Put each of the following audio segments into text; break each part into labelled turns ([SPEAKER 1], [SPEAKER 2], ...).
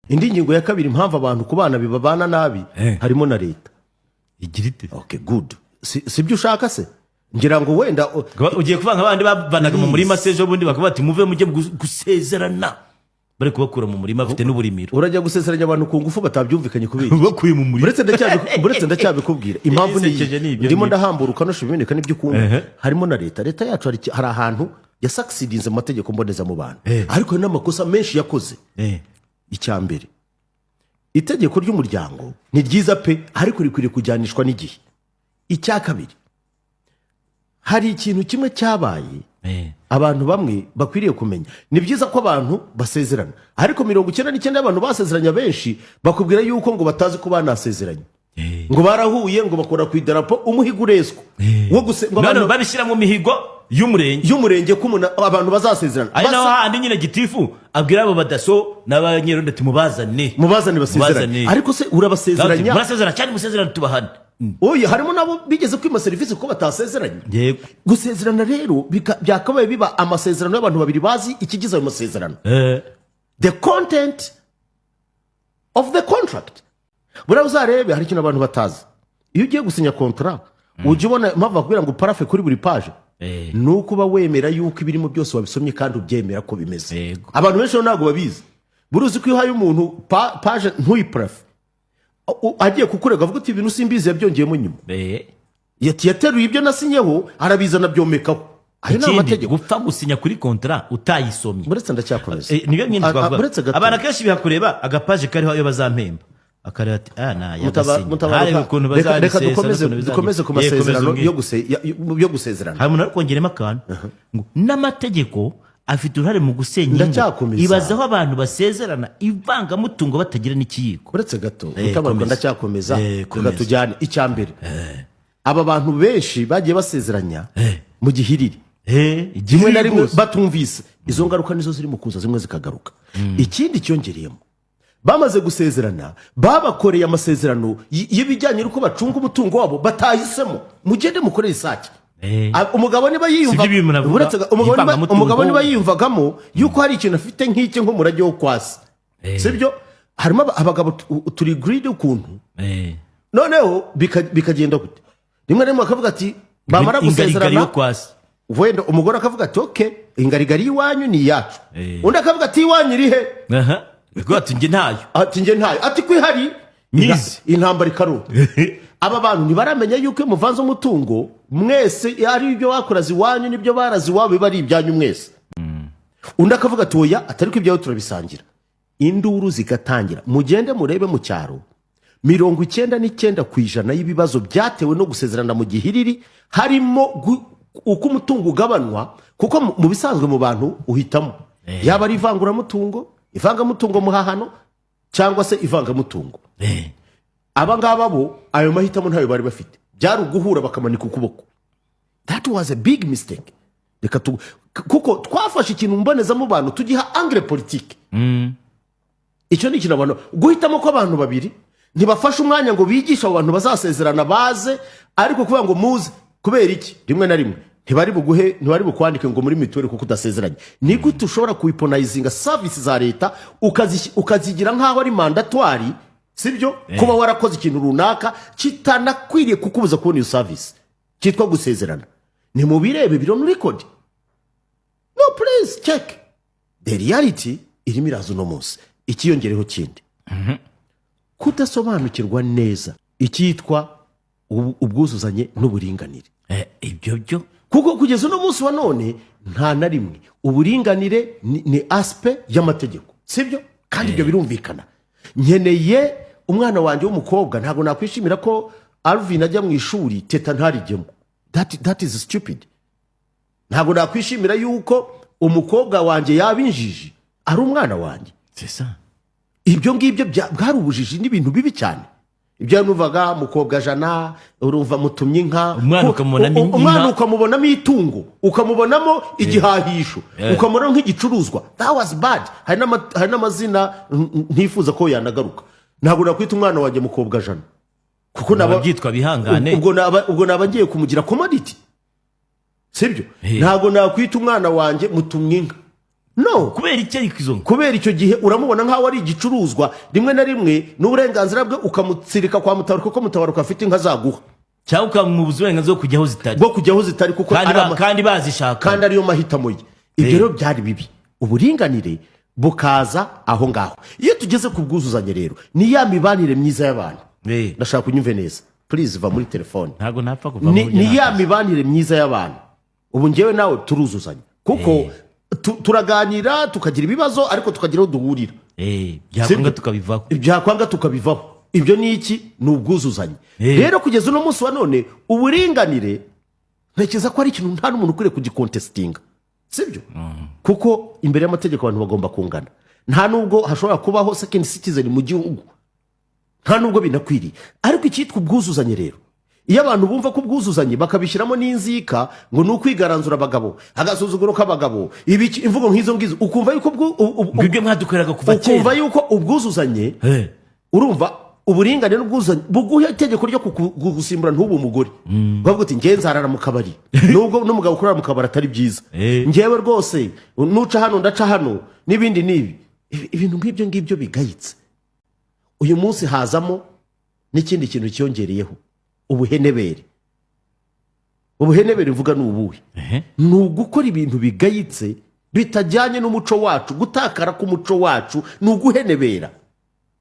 [SPEAKER 1] indi ngingo ya kabiri impamvu abantu kubana bibabana nabi harimo na leta
[SPEAKER 2] igira ite.
[SPEAKER 1] Okay, good. Sibyo ushaka se ngira ngo wenda
[SPEAKER 2] ugiye kuvanga abandi babanaga mu murima sejo bundi bakavuga ati muve mujye gusezerana bari kubakura mu murima afite n'uburimiro.
[SPEAKER 1] Urajya gusezeranya abantu ku ngufu batabyumvikanye kubiki
[SPEAKER 2] bakuye mu murima.
[SPEAKER 1] Buretse ndacyabikubwira impamvu ni ndimo ndahamburuka no shibineka n'ibyo kumva harimo na leta yacu hari ahantu ya succeedinze mu mategeko mboneza mu bantu ariko n'amakosa menshi yakoze. Icyambere itegeko ry'umuryango ni ryiza pe ariko rikwiriye kujyanishwa n'igihe. Icya kabiri hari ikintu kimwe cyabaye abantu bamwe bakwiriye kumenya. Ni byiza ko abantu basezerana ariko 99% y'abantu basezeranya benshi bakubwira yuko ngo batazi ko banasezeranye ngo barahuye ngo bakora ku idarapo umuhigo ureswa
[SPEAKER 2] ngo abantu babishyira mu mihigo
[SPEAKER 1] y'umurenge ko abantu bazasezerana.
[SPEAKER 2] Ari naho handi nyine gitifu abwira abo badaso n'abanyerondo ati mubazane
[SPEAKER 1] basezeranye ariko se urabasezeranya
[SPEAKER 2] murasezerana cyane musezerana tubahane.
[SPEAKER 1] Oya harimo nabo bigeze kwima serivisi ko batasezeranye.
[SPEAKER 2] Yego
[SPEAKER 1] gusezerana rero byakabaye biba amasezerano y'abantu babiri bazi ikigize ayo masezerano. The content of the contract. Buriya uzarebe hari ikintu abantu batazi. Iyo ugiye gusinya contrat ujye ubona mpamvu bakubwira ngo parafe kuri buri page nuko uba wemera yuko ibirimo byose wabisomye kandi ubyemera ko bimeze. Abantu benshi ntabwo babizi. Buruzi ko iyo uhaye umuntu page ntuyiparafe agiye kukurega avuga uti ibintu simbizi yabyongeyemo nyuma yateruye ibyo nasinyeho arabizana byomekaho. Ayo ni amategeko.
[SPEAKER 2] Gupfa gusinya kuri contrat utayisomye.
[SPEAKER 1] Buretse ndacyakomeza
[SPEAKER 2] niyo nyine twavuga abana kenshi bihakureba agapaje kariho ayo bazampemba akareba ati
[SPEAKER 1] reka dukomeze ku masezerano yo gusezerana.
[SPEAKER 2] hari umuntu ari kongeramo akantu n'amategeko afite uruhare mu gusenya ingo. Ibazaho abantu basezerana ivangamutungo batagira n'ikiyiko.
[SPEAKER 1] Uretse gato utabaruka ndacyakomeza kugatujyane. Icyambere aba bantu benshi bagiye basezeranya mu gihiriri rimwe na rimwe batumvise izo ngaruka nizo ziri mu kuza zimwe zikagaruka. Ikindi cyongereyemo bamaze gusezerana babakoreye amasezerano y'ibijyanye n'uko bacunga umutungo wabo batahisemo. Mugende mukorere isake. Umugabo niba yiyumvagamo yuko hari ikintu afite nk'iki nk'umurage wo kwasi sibyo. Harimo abagabo turi greedy ukuntu noneho bikagenda gute. Rimwe rimwe akavuga ati bamara gusezerana wenda umugore akavuga ati okay ingarigari y'iwanyu ni iyacu. Undi akavuga ati iwanyu iri he
[SPEAKER 2] ati njye ntayo
[SPEAKER 1] ati kwihari nizi intambara ikarota. Aba bantu ntibaramenya yuko iyo muvanze umutungo mwese ari ibyo wakoraze iwanyu n'ibyo barazi iwabo biba ari ibyanyu mwese. Undi akavuga ati oya atari ko ibyawe turabisangira. Induru zigatangira. Mugende murebe mu cyaro 99% y'ibibazo byatewe no gusezerana mu gihiriri harimo uko umutungo ugabanwa kuko mu bisanzwe mu bantu uhitamo yaba ari ivangamutungo muhahano cyangwa se ivangamutungo. Aba ngaba bo ayo mahitamo ntayo bari bafite. Byari uguhura bakamanika ukuboko. That was a big mistake. Kuko twafashe ikintu mboneza mu bantu tugiha angle politique. Icyo ni ikintu abantu guhitamo ko abantu babiri ntibafashe umwanya ngo bigisha abantu bazasezerana baze ariko kuvuga ngo muze kubera iki rimwe na rimwe ntibari bukwandike ngo muri mituweli kuko udasezeranye. Ni gute ushobora kuiponayizinga service za leta ukazigira nk'aho ari mandatoire sibyo kuba warakoze ikintu runaka kitanakwiriye kukubuza kubona iyo service cyitwa gusezerana. Ni mu birebe biro no record. No please check the reality irimo irazo no munsi. Ikiyongereho kindi kudasobanukirwa neza icyitwa ubwuzuzanye n'uburinganire.
[SPEAKER 2] Ibyo byo
[SPEAKER 1] kuko kugeza no munsi wa none nta na rimwe uburinganire ni aspect y'amategeko sibyo kandi ibyo birumvikana. Nkeneye umwana wanjye w'umukobwa ntago nakwishimira ko Alvin ajya mu ishuri teta ntarijyemo. That is stupid. Ntago nakwishimira yuko umukobwa wanjye yabinjije ari umwana wanjye. Ibyo ngibyo bwari ubujiji n'ibintu bibi cyane. Ibyo nuvaga mukobwa jana urumva mutumye inka umwana ukamubonamo itungo ukamubonamo igihahisho ukamubona nk'igicuruzwa. That was bad. Hari n'amazina ntifuza ko yanagaruka. Ntabwo nakwita umwana wanjye mukobwa jana kuko
[SPEAKER 2] nababyitwa bihangane
[SPEAKER 1] ubwo nabagiye kumugira commodity sibyo. Ntabwo nakwita umwana wanjye mutumye inka no
[SPEAKER 2] kubera icyo
[SPEAKER 1] kubera icyo gihe uramubona nk'aho ari igicuruzwa rimwe na rimwe n'uburenganzira bwe ukamutsirika kwa Mutabaruka kuko Mutabaruka afite inka zaguha
[SPEAKER 2] cyangwa ukamubuza uburenganzira bwo kujya aho zitari kuko kandi bazishaka
[SPEAKER 1] kandi ariyo mahitamo ye. Ibyo rero byari bibi. Uburinganire bukaza aho ngaho. Iyo tugeze ku bwuzuzanye rero ni ya mibanire myiza y'abantu. Ndashaka kunyumve neza, please va muri telefone.
[SPEAKER 2] Ntago napfa kuva mu
[SPEAKER 1] ni ya mibanire myiza y'abantu. Ubu ngewe nawe turuzuzanya kuko turaganira tukagira ibibazo ariko tukagira aho duhurira. Byakwanga tukabivaho. Ibyo ni iki? Ni ubwuzuzanye. Rero kugeza uno munsi wa none uburinganire ntekereza ko ari ikintu nta n'umuntu ukwiriye kugikontestinga, sibyo? Kuko imbere y'amategeko abantu bagomba kungana. Nta nubwo hashobora kubaho second citizen mu gihugu, nta nubwo binakwiriye. Ariko icyitwa ubwuzuzanye rero, iyo abantu bumva ko ubwuzuzanye bakabishyiramo n'inzika ngo ni ukwigaranzura abagabo, agasuzuguro k'abagabo, imvugo nk'izo ngizo, ukumva yuko ukumva yuko ubwuzuzanye urumva uburingane n'ubwuzuzanye buguha itegeko ryo kugusimbura ntubu umugore. Bavuga ati ngewe nzarara mu kabari nubwo n'umugabo ukorera mu kabari atari byiza, ngewe rwose nuca hano ndaca hano n'ibindi n'ibi. Ibintu nk'ibyo ngibyo bigayitse. Uyu munsi hazamo n'ikindi kintu cyongereyeho, ubuhenebere. Ubuhenebere mvuga ni ubuhe? Ni ugukora ibintu bigayitse bitajyanye n'umuco wacu. Gutakara k'umuco wacu ni uguhenebera.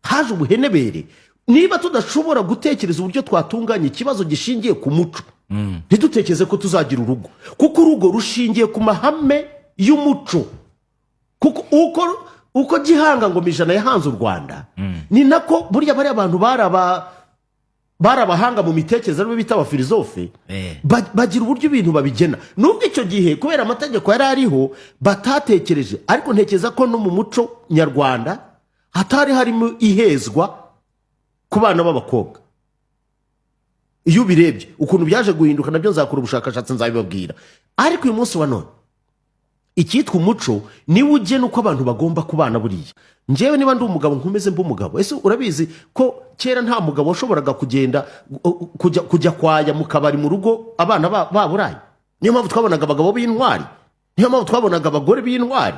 [SPEAKER 1] Haje ubuhenebere. Niba tudashobora gutekereza uburyo twatunganya ikibazo gishingiye ku muco, ntidutekereze ko tuzagira urugo, kuko urugo rushingiye ku mahame y'umuco. Kuko uko Gihanga Ngoma Ijana yahanze u Rwanda, ni nako burya bari abantu barabahanga mu mitekerereze aribo bita abafilozofe, bagira uburyo ibintu babigena. Nubwo icyo gihe kubera amategeko yari ariho batatekereje, ariko ntekereza ko no mu muco nyarwanda hatari harimo ihezwa ku bana b'abakobwa. Iyo ubirebye ukuntu byaje guhinduka nabyo nzakora ubushakashatsi nzabibabwira. Ariko uyu munsi wa none icyitwa umuco niwe ugena uko abantu bagomba kubana buriya. Njewe niba ndi umugabo nkomeze mba umugabo, ese urabizi ko kera nta mugabo washoboraga kugenda kujya kwaya mu kabari mu rugo abana baburaye? Niyo mpamvu twabonaga abagabo b'intwari, niyo mpamvu twabonaga abagore b'intwari.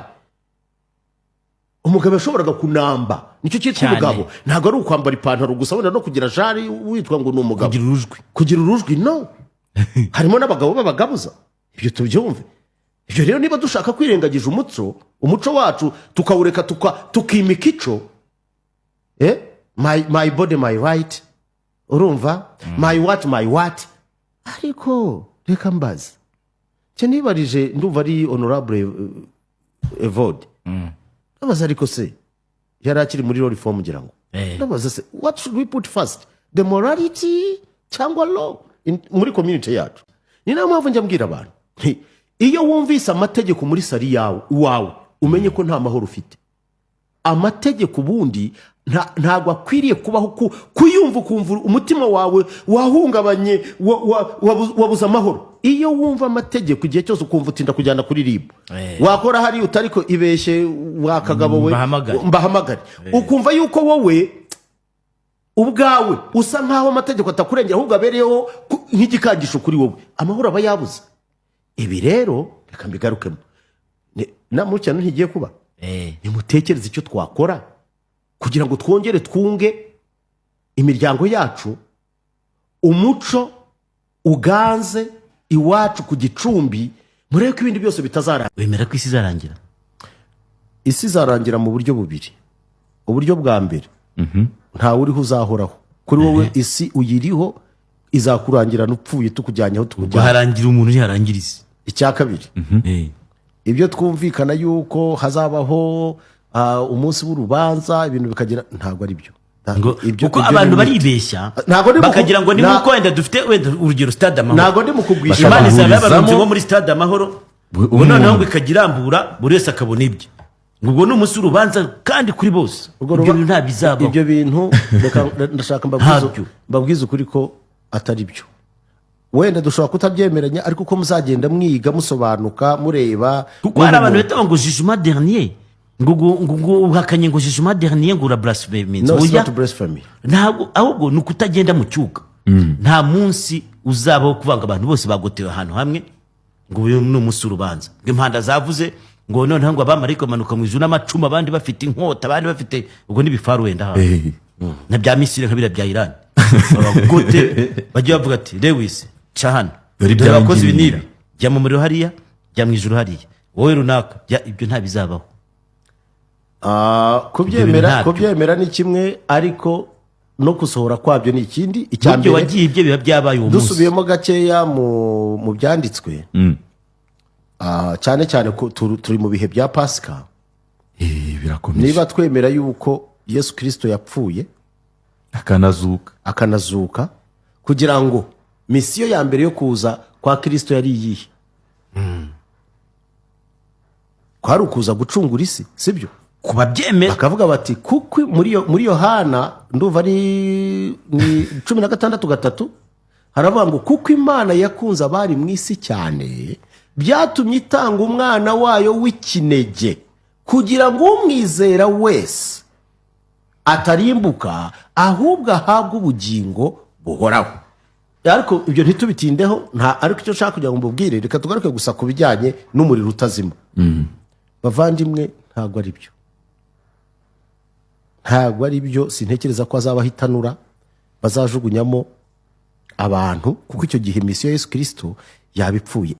[SPEAKER 1] Umugabo yashoboraga kunamba, nicyo cyitwa umugabo. Ntabwo ari ukwambara ipantaro gusa wenda no kugira jari witwa ngo ni umugabo. Kugira urujwi no. Harimo n'abagabo b'abagabuza. Ibyo tubyumve. Ibyo rero niba dushaka kwirengagiza umuco wacu tukawureka tukimika ico, my body my right, urumva? My what. Ariko reka mbaze, cyo nibarije ndumva ari honorable Evode. Nabaza ariko se yari akiri muri law reform ngira ngo. Nabaza se what should we put first, the morality cyangwa law muri community yacu? Ni nayo mpamvu njya mbwira abantu, iyo wumvise amategeko muri sari wawe umenye ko nta mahoro ufite. Amategeko ubundi ntabwo akwiriye kubaho kuyumva ukumva umutima wawe wahungabanye wabuze amahoro. Iyo wumva amategeko igihe cyose ukumva utinda kujyana kuri RIB, wakora hari utariko ibeshye wakagabo we mbahamagare, ukumva yuko wowe ubwawe usa nkaho amategeko atakurengera ahubwo abereyeho nk'igikangisho kuri wowe, amahoro aba yabuze. Ibi rero reka mbigarukemo namucyano ntigiye kuba. Nimutekereze icyo twakora kugira ngo twongere twunge imiryango yacu, umuco uganze iwacu ku Gicumbi, murebe ko ibindi byose bitazarangira.
[SPEAKER 2] Wemera ko isi izarangira?
[SPEAKER 1] Isi izarangira mu buryo bubiri. Uburyo bwa mbere, ntawe uriho uzahoraho. Kuri wowe isi uyiriho izakurangira n'upfuye tukujyanye aho tukujyanye.
[SPEAKER 2] Harangira umuntu yarangira isi.
[SPEAKER 1] Icya kabiri, ibyo twumvikana yuko hazabaho umunsi w'urubanza ibintu bikagira, ntabwo ari byo.
[SPEAKER 2] Kuko abantu baribeshya bakagira ngo ni muko wenda dufite wenda urugero Stade Amahoro.
[SPEAKER 1] Ntabwo ndi mukugwisha
[SPEAKER 2] Imana izaba yabarunze bo muri Stade Amahoro, ubwo noneho ngo ikagirambura buri wese akabona ibye. Ubwo ni umunsi w'urubanza kandi kuri bose. Ibyo nta bizaba.
[SPEAKER 1] Ibyo bintu ndashaka mbabwiza ukuri ko atari byo. Wenda dushobora kutabyemeranya ariko uko muzagenda mwiga musobanuka mureba.
[SPEAKER 2] Kuko hari abantu bita ngo jugement dernier, ngo uhakanye ngo jugement dernier ngo ura blasphemy.
[SPEAKER 1] No, it's not blasphemy.
[SPEAKER 2] Ntabwo, ahubwo ni ukutagenda mu cyuga. Nta munsi uzabaho kuvanga abantu bose bagotewe ahantu hamwe ngo uyu ni umunsi w'urubanza. Impanda zavuze ngo noneho ngo abamarayika bamanuka mu ijuru n'amacumu, abandi bafite inkota, abandi bafite ubwo n'ibifaru wenda hafi na bya misiri nka biriya bya Iran gute bajya bavuga ati Lewis ca hano dore abakozi ibi n'ibi, jya mu muriro hariya, jya mu ijuru hariya, wowe runaka ibyo nta bizabaho.
[SPEAKER 1] kubyemera ni kimwe, ariko no gusohora kwabyo ni ikindi.
[SPEAKER 2] Ibyo wagiye ibyo biba byabaye uwo munsi.
[SPEAKER 1] Dusubiyemo gakeya mu byanditswe, cyane cyane ko turi mu bihe bya Pasika. Niba twemera yuko Yesu Kristo yapfuye akanazuka kugira ngo misiyo ya mbere yo kuza kwa Kristo yari iyihe? Kwari ukuza gucungura isi, sibyo?
[SPEAKER 2] Kubabyemera
[SPEAKER 1] bakavuga bati kuko muri Yohana nduva ni 16:3 haravuga ngo kuko Imana yakunze abari mu isi cyane byatumye itanga umwana wayo w'ikinege kugira ngo umwizera wese atarimbuka ahubwo ahabwe ubugingo buhoraho. Ariko ibyo ntitubitindeho, ariko icyo nshaka kugira ngo mbubwire, reka tugaruke gusa ku bijyanye n'umuriro utazima. Bavandimwe, ntabwo ari byo, sintekereza ko azabaho itanura bazajugunyamo abantu, kuko icyo gihe misiyo ya Yesu Kristo yabipfuye.